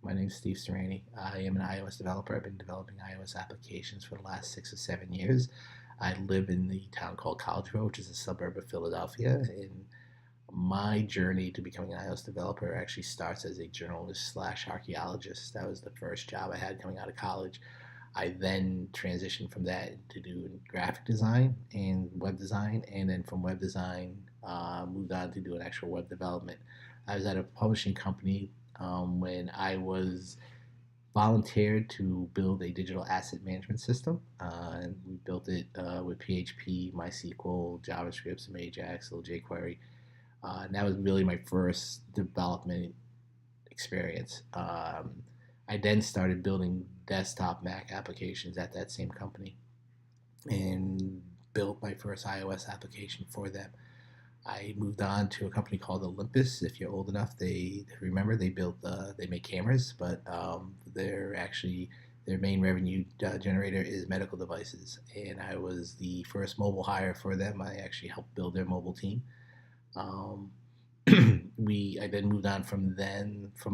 My name is Steve Suranie. I am an iOS developer. I've been developing iOS applications for the last 6 or 7 years. I live in the town called Collegeville, which is a suburb of Philadelphia. And my journey to becoming an iOS developer actually starts as a journalist slash archaeologist. That was the first job I had coming out of college. I then transitioned from that to do graphic design and web design, and then from web design, moved on to do an actual web development. I was at a publishing company when I was volunteered to build a digital asset management system, and we built it with PHP, MySQL, JavaScript, some Ajax, a little jQuery. And that was really my first development experience. I then started building desktop Mac applications at that same company and built my first iOS application for them. I moved on to a company called Olympus. If you're old enough, they remember they make cameras, but they're actually their main revenue generator is medical devices. And I was the first mobile hire for them. I actually helped build their mobile team. Um, I then moved on from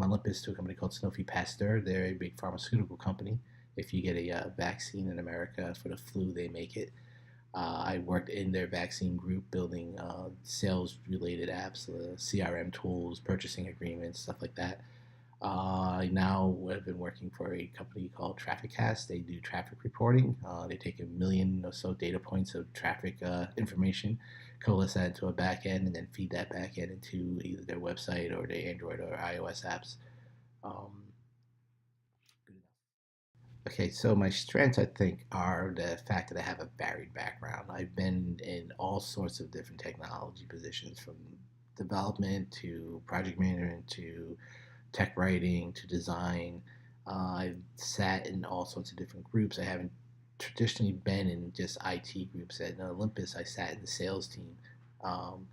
Olympus to a company called Sanofi Pasteur. They're a big pharmaceutical company. If you get a vaccine in America for the flu, they make it. I worked in their vaccine group building sales related apps, CRM tools, purchasing agreements, stuff like that. I now have been working for a company called TrafficCast. They do traffic reporting. They take 1 million or so data points of traffic information, coalesce that into a backend, and then feed that backend into either their website or their Android or iOS apps. Um, Okay, so my strengths, I think, are the fact that I have a varied background. I've been in all sorts of different technology positions, from development to project management to tech writing to design. I've sat in all sorts of different groups. I haven't traditionally been in just IT groups. At Olympus, I sat in the sales team. Um,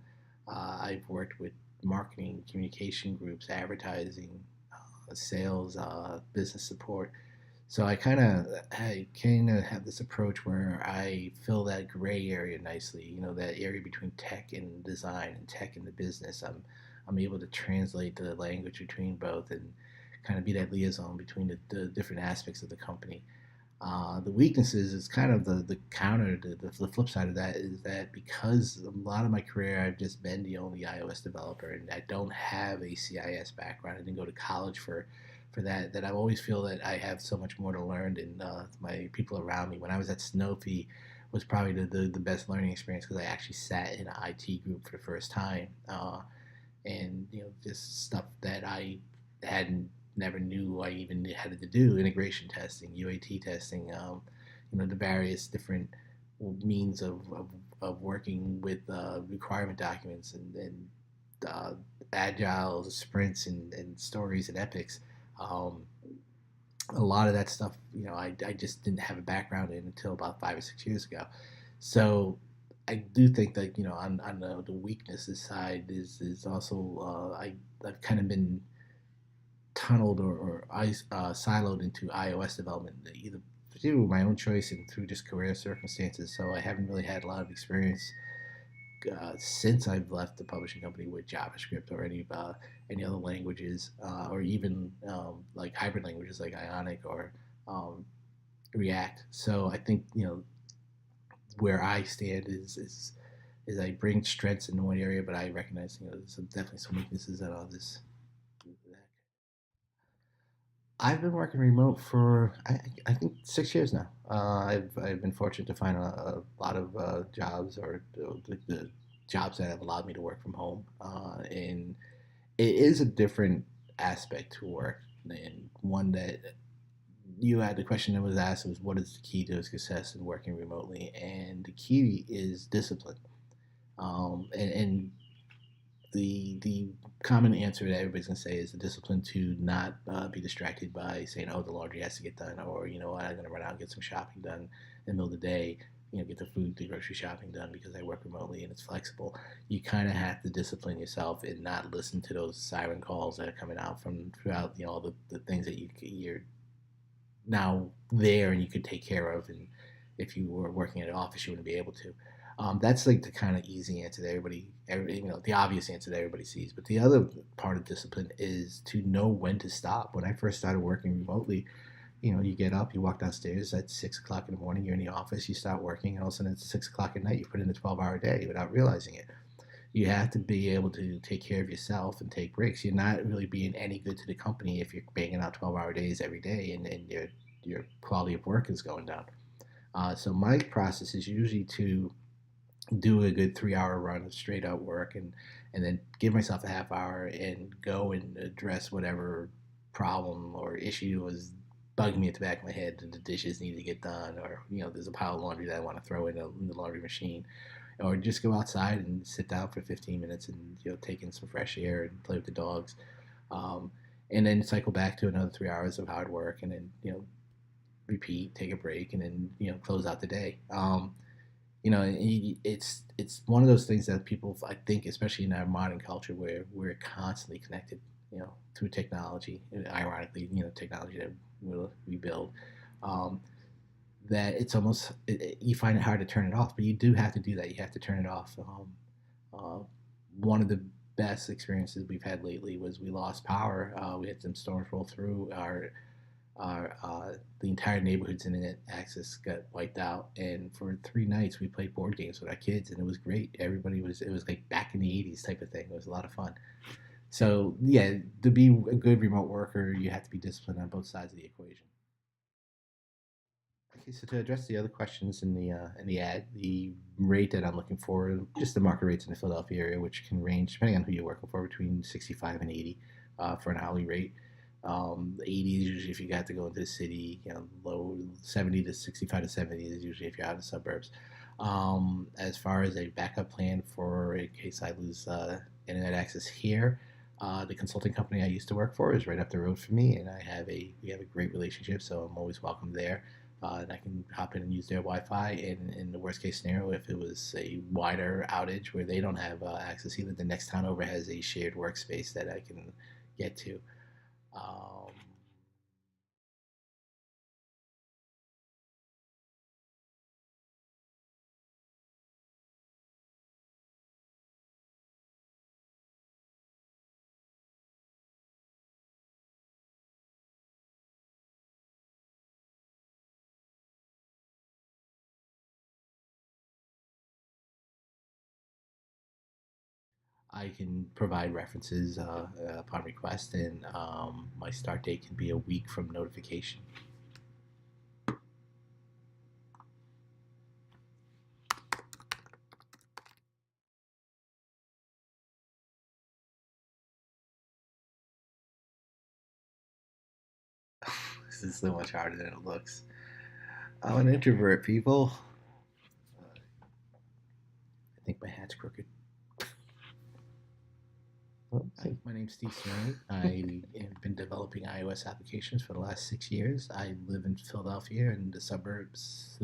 I've worked with marketing, communication groups, advertising, sales, business support. So I kind of have this approach where I fill that gray area nicely. You know, that area between tech and design and tech and the business. I'm able to translate the language between both and kind of be that liaison between the different aspects of the company. The weaknesses is kind of the counter, the flip side of that is that because a lot of my career I've just been the only iOS developer and I don't have a CIS background. I didn't go to college for that. That I always feel that I have so much more to learn than my people around me. When I was at Sanofi, was probably the best learning experience because I actually sat in an IT group for the first time, and just stuff that I hadn't never knew I even had to do: integration testing, UAT testing, the various different means of working with requirement documents and uh, agile sprints and stories and epics. Um, a lot of that stuff, I just didn't have a background in until about 5 or 6 years ago. So I do think that on the weaknesses side is also I've kind of been tunneled or siloed into iOS development, either through my own choice and through just career circumstances. So I haven't really had a lot of experience since I've left the publishing company with JavaScript or any other languages, or even like hybrid languages like Ionic or um, React. So I think where I stand is I bring strengths in one area, but I recognize there's definitely some weaknesses in others. I've been working remote for I think 6 years now. I've been fortunate to find a lot of jobs or the jobs that have allowed me to work from home, and it is a different aspect to work, and one that you had the question that was asked was what is the key to success in working remotely, and the key is discipline. And the common answer that everybody's gonna say is the discipline to not be distracted by saying, "Oh, the laundry has to get done," or you know what, I'm gonna run out and get some shopping done in the middle of the day. Get the grocery shopping done because I work remotely and it's flexible. You kind of have to discipline yourself and not listen to those siren calls that are coming out from throughout all the things that you're now there and you could take care of, and if you were working at an office, you wouldn't be able to. That's like the kind of easy answer that the obvious answer that everybody sees. But the other part of discipline is to know when to stop. When I first started working remotely, you get up, you walk downstairs at 6 o'clock in the morning, you're in the office, you start working, and all of a sudden it's 6 o'clock at night. You put in a 12-hour day without realizing it. You have to be able to take care of yourself and take breaks. You're not really being any good to the company if you're banging out 12-hour days every day and your quality of work is going down. So my process is usually to do a good 3 hour run of straight out work and then give myself a half hour and go and address whatever problem or issue was bugging me at the back of my head that the dishes need to get done, or there's a pile of laundry that I want to throw in the laundry machine, or just go outside and sit down for 15 minutes and take in some fresh air and play with the dogs, um, and then cycle back to another 3 hours of hard work, and then repeat, take a break, and then close out the day. It's one of those things that people, I think, especially in our modern culture where we're constantly connected, through technology, and ironically, technology that we build, um, that it's almost you find it hard to turn it off, but you do have to do that. You have to turn it off. Uh, One of the best experiences we've had lately was we lost power. We had some storms roll through the entire neighborhood's internet access got wiped out, and for 3 nights we played board games with our kids, and it was great. It was like back in the 80s type of thing. It was a lot of fun. So yeah, to be a good remote worker, you have to be disciplined on both sides of the equation. Okay, so to address the other questions in the ad, the rate that I'm looking for, just the market rates in the Philadelphia area, which can range depending on who you're working for, between 65 and 80 for an hourly rate. 80 is usually if you got to go into the city. Low 70 to 65 to 70 is usually if you're out in the suburbs. As far as a backup plan for in case I lose internet access here, the consulting company I used to work for is right up the road from me, and we have a great relationship, so I'm always welcome there. And I can hop in and use their Wi-Fi. And in the worst case scenario, if it was a wider outage where they don't have access either, the next town over has a shared workspace that I can get to. Um, I can provide references upon request, and my start date can be a week from notification. This is so much harder than it looks. I'm an introvert, people. I think my hat's crooked. Hi, my name's Steve Cerny. I have been developing iOS applications for the last 6 years. I live in Philadelphia in the suburbs.